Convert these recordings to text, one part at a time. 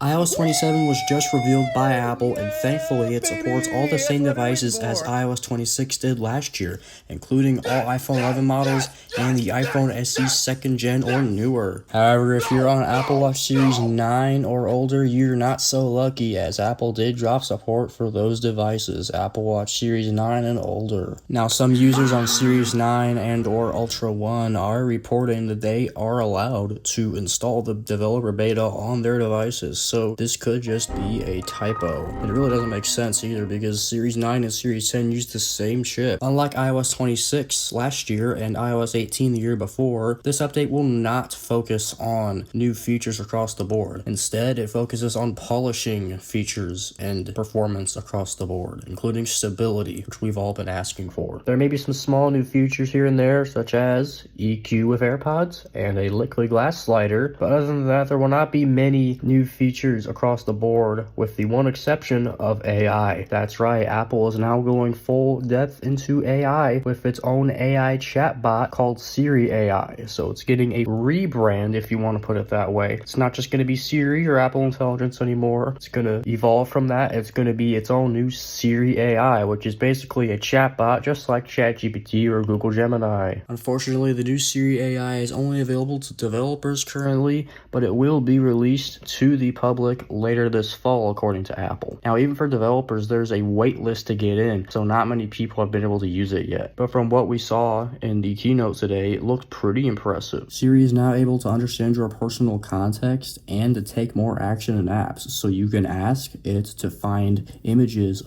iOS 27 was just revealed by Apple, and thankfully it supports all the same devices as iOS 26 did last year, including all iPhone 11 models and the iPhone SE 2nd gen or newer. However, if you're on Apple Watch Series 9 or older, you're not so lucky, as Apple did drop support for those devices, Apple Watch Series 9 and older. Now, some users on Series 9 and or Ultra 1 are reporting that they are allowed to install the developer beta on their devices. So this could just be a typo. It really doesn't make sense either, because Series 9 and Series 10 use the same chip. Unlike iOS 26 last year and iOS 18 the year before, this update will not focus on new features across the board. Instead, it focuses on polishing features and performance across the board, including stability, which we've all been asking for. There may be some small new features here and there, such as EQ with AirPods and a liquid glass slider, but other than that, there will not be many new features across the board, with the one exception of AI. That's right, Apple is now going full depth into AI with its own AI chatbot called Siri AI. So it's getting a rebrand, if you want to put it that way. It's not just going to be Siri or Apple Intelligence anymore. It's going to evolve from that. It's going to be its own new Siri AI, which is basically a chatbot just like ChatGPT or Google Gemini. Unfortunately, the new Siri AI is only available to developers currently, but it will be released to the public later this fall, according to Apple. Now, even for developers, there's a wait list to get in, so not many people have been able to use it yet. But from what we saw in the keynote today, it looked pretty impressive. Siri is now able to understand your personal context and to take more action in apps, so you can ask it to find images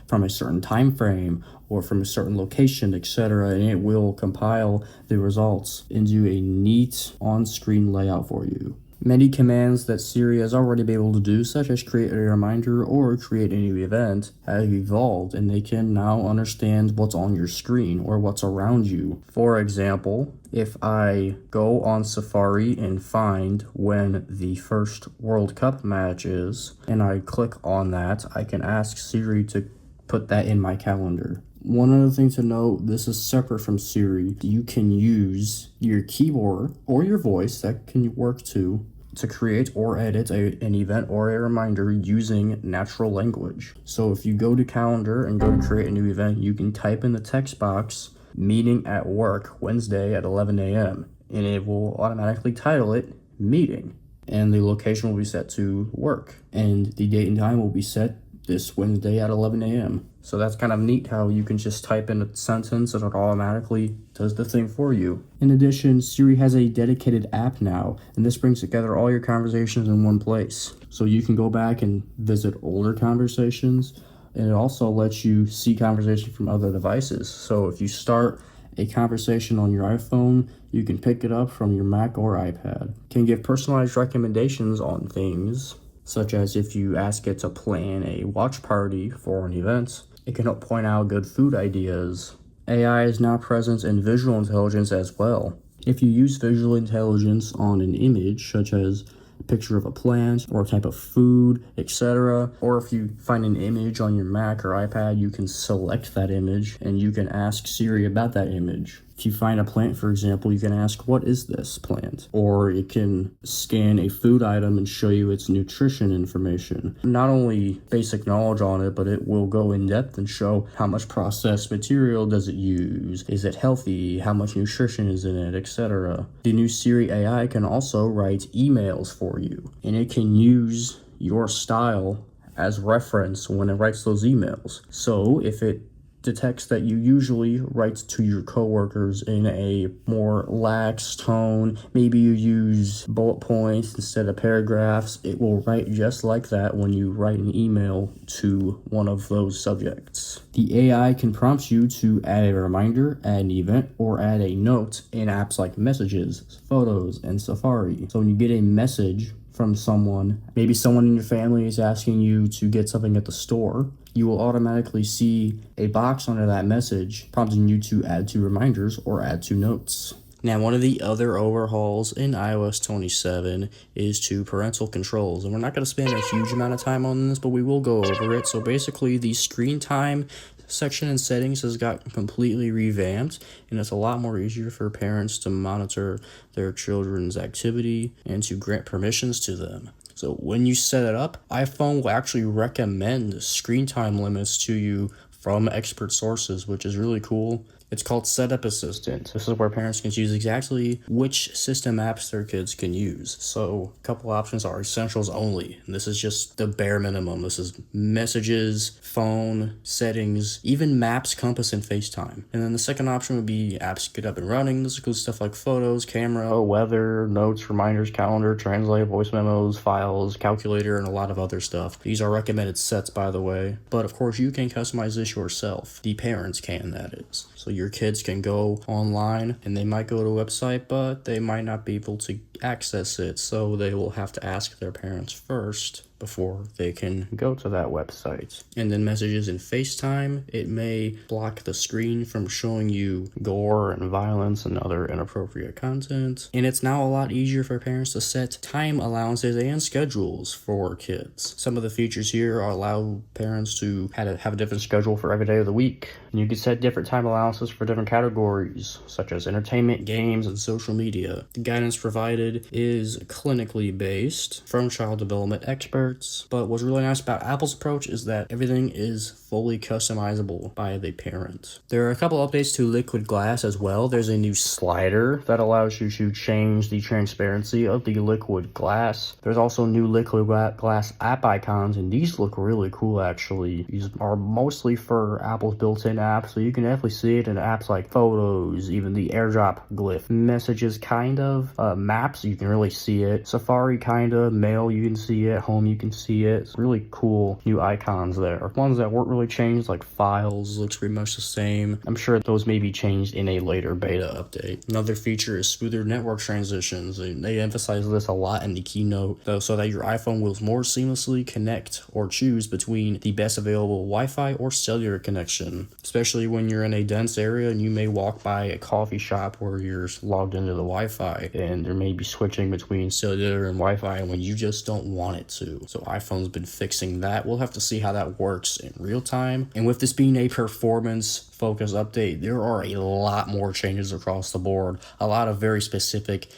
from a certain time frame or from a certain location, etc., and it will compile the results into a neat on-screen layout for you. Many commands that Siri has already been able to do, such as create a reminder or create a new event, have evolved, and they can now understand what's on your screen or what's around you. For example, if I go on Safari and find when the first World Cup match is, and I click on that, I can ask Siri to put that in my calendar. One other thing to note, this is separate from Siri. You can use your keyboard or your voice, that can work too, to create or edit an event or a reminder using natural language. So if you go to calendar and go to create a new event, you can type in the text box, meeting at work Wednesday at 11 a.m. and it will automatically title it meeting. And the location will be set to work. And the date and time will be set this Wednesday at 11 a.m. So that's kind of neat how you can just type in a sentence and it automatically does the thing for you. In addition, Siri has a dedicated app now, and this brings together all your conversations in one place. So you can go back and visit older conversations, and it also lets you see conversation from other devices. So if you start a conversation on your iPhone, you can pick it up from your Mac or iPad. It can give personalized recommendations on things, such as if you ask it to plan a watch party for an event, it can help point out good food ideas. AI is now present in visual intelligence as well. If you use visual intelligence on an image, such as a picture of a plant or a type of food, etc., or if you find an image on your Mac or iPad, you can select that image and you can ask Siri about that image. If you find a plant, for example, you can ask, what is this plant? Or it can scan a food item and show you its nutrition information. Not only basic knowledge on it, but it will go in depth and show how much processed material does it use, is it healthy, how much nutrition is in it, etc. The new Siri AI can also write emails for you, and it can use your style as reference when it writes those emails. So if it detects that you usually write to your coworkers in a more lax tone, maybe you use bullet points instead of paragraphs, it will write just like that when you write an email to one of those subjects. The AI can prompt you to add a reminder, add an event, or add a note in apps like Messages, Photos, and Safari. So when you get a message from someone, maybe someone in your family is asking you to get something at the store, you will automatically see a box under that message prompting you to add to reminders or add to notes. Now, one of the other overhauls in iOS 27 is to parental controls, and we're not going to spend a huge amount of time on this, but we will go over it. So basically, the screen time section in settings has got completely revamped, and it's a lot more easier for parents to monitor their children's activity and to grant permissions to them. So when you set it up, iPhone will actually recommend screen time limits to you from expert sources, which is really cool. It's called Setup Assistant. This is where parents can choose exactly which system apps their kids can use. So a couple options are essentials only. And this is just the bare minimum. This is messages, phone, settings, even maps, compass, and FaceTime. And then the second option would be apps get up and running. This includes stuff like photos, camera, weather, notes, reminders, calendar, translate, voice memos, files, calculator, and a lot of other stuff. These are recommended sets, by the way. But of course, you can customize this yourself. The parents can, that is. So your kids can go online and they might go to a website, but they might not be able to access it. So they will have to ask their parents first before they can go to that website. And then messages in FaceTime, it may block the screen from showing you gore and violence and other inappropriate content. And it's now a lot easier for parents to set time allowances and schedules for kids. Some of the features here allow parents to have a different schedule for every day of the week. And you can set different time allowances for different categories, such as entertainment, games, and social media. The guidance provided is clinically based from child development experts. But what's really nice about Apple's approach is that everything is fully customizable by the parent. There are a couple updates to Liquid Glass as well. There's a new slider that allows you to change the transparency of the Liquid Glass. There's also new Liquid Glass app icons, and these look really cool actually. These are mostly for Apple's built-in apps, so you can definitely see it in apps like Photos, even the AirDrop glyph. Messages kind of, Maps you can really see it. Safari kind of, Mail you can see it, Home you can see it. It's really cool new icons there. Ones that weren't really changed, like Files, looks pretty much the same. I'm sure those may be changed in a later beta update. Another feature is smoother network transitions. They emphasize this a lot in the keynote, though, so that your iPhone will more seamlessly connect or choose between the best available Wi-Fi or cellular connection, especially when you're in a dense area and you may walk by a coffee shop where you're logged into the Wi-Fi, and there may be switching between cellular and Wi-Fi when you just don't want it to. So iPhone's been fixing that. We'll have to see how that works in real time. And with this being a performance focused update, there are a lot more changes across the board. A lot of very specific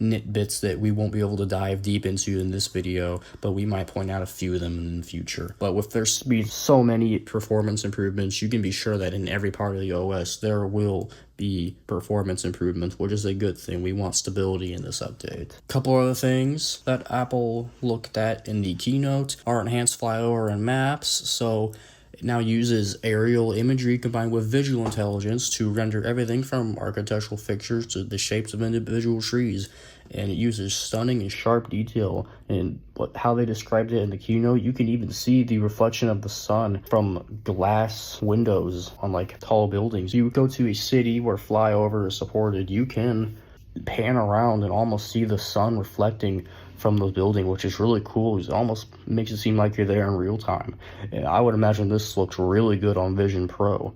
nitbits that we won't be able to dive deep into in this video, but we might point out a few of them in the future. But with there's been so many performance improvements, you can be sure that in every part of the OS there will be performance improvements, which is a good thing. We want stability in this update. A couple other things that Apple looked at in the keynote are enhanced flyover and maps. So it now uses aerial imagery combined with visual intelligence to render everything from architectural fixtures to the shapes of individual trees. And it uses stunning and sharp detail. And how they described it in the keynote, you can even see the reflection of the sun from glass windows on like tall buildings. You go to a city where flyover is supported, you can pan around and almost see the sun reflecting from the building, which is really cool. It almost makes it seem like you're there in real time. And I would imagine this looks really good on Vision Pro.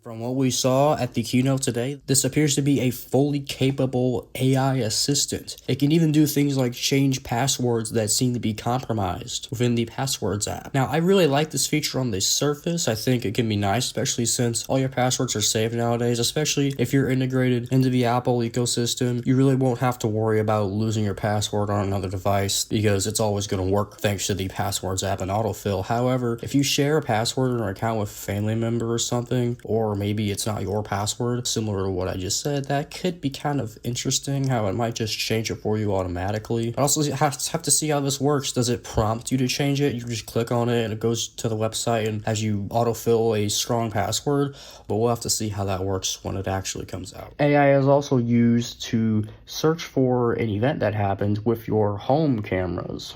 From what we saw at the keynote today, this appears to be a fully capable AI assistant. It can even do things like change passwords that seem to be compromised within the Passwords app. Now, I really like this feature on the surface. I think it can be nice, especially since all your passwords are saved nowadays, especially if you're integrated into the Apple ecosystem. You really won't have to worry about losing your password on another device because it's always going to work thanks to the Passwords app and autofill. However, if you share a password or account with a family member or something, or maybe it's not your password, similar to what I just said, that could be kind of interesting how it might just change it for you automatically. But also have to see how this works. Does it prompt you to change it? You just click on it and it goes to the website and has you autofill a strong password, but we'll have to see how that works when it actually comes out. AI is also used to search for an event that happened with your home cameras.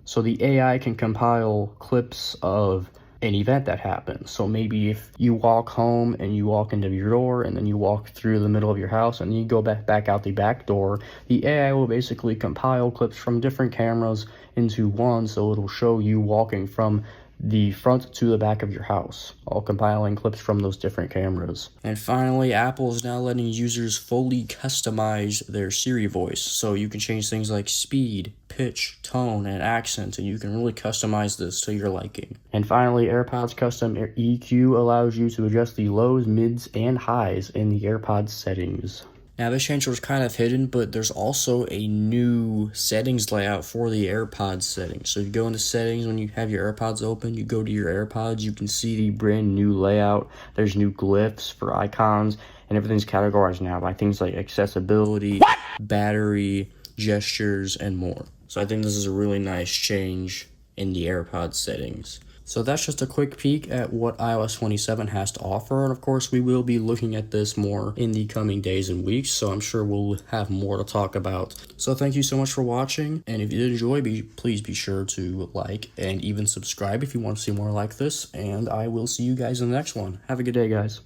So the AI can compile clips of an event that happens. So maybe if you walk home and you walk into your door and then you walk through the middle of your house and you go back out the back door, the AI will basically compile clips from different cameras into one, so it'll show you walking from the front to the back of your house, all compiling clips from those different cameras. And finally, Apple is now letting users fully customize their Siri voice, so you can change things like speed, pitch, tone, and accent, and you can really customize this to your liking. And finally, AirPods Custom EQ allows you to adjust the lows, mids, and highs in the AirPods settings. Now this change was kind of hidden, but there's also a new settings layout for the AirPods settings. So you go into settings when you have your AirPods open, you go to your AirPods, you can see the brand new layout. There's new glyphs for icons, and everything's categorized now by things like accessibility, battery, gestures, and more. So I think this is a really nice change in the AirPods settings. So that's just a quick peek at what iOS 27 has to offer, and of course we will be looking at this more in the coming days and weeks, so I'm sure we'll have more to talk about. So thank you so much for watching, and if you did enjoy, please be sure to like and even subscribe if you want to see more like this, and I will see you guys in the next one. Have a good day, guys.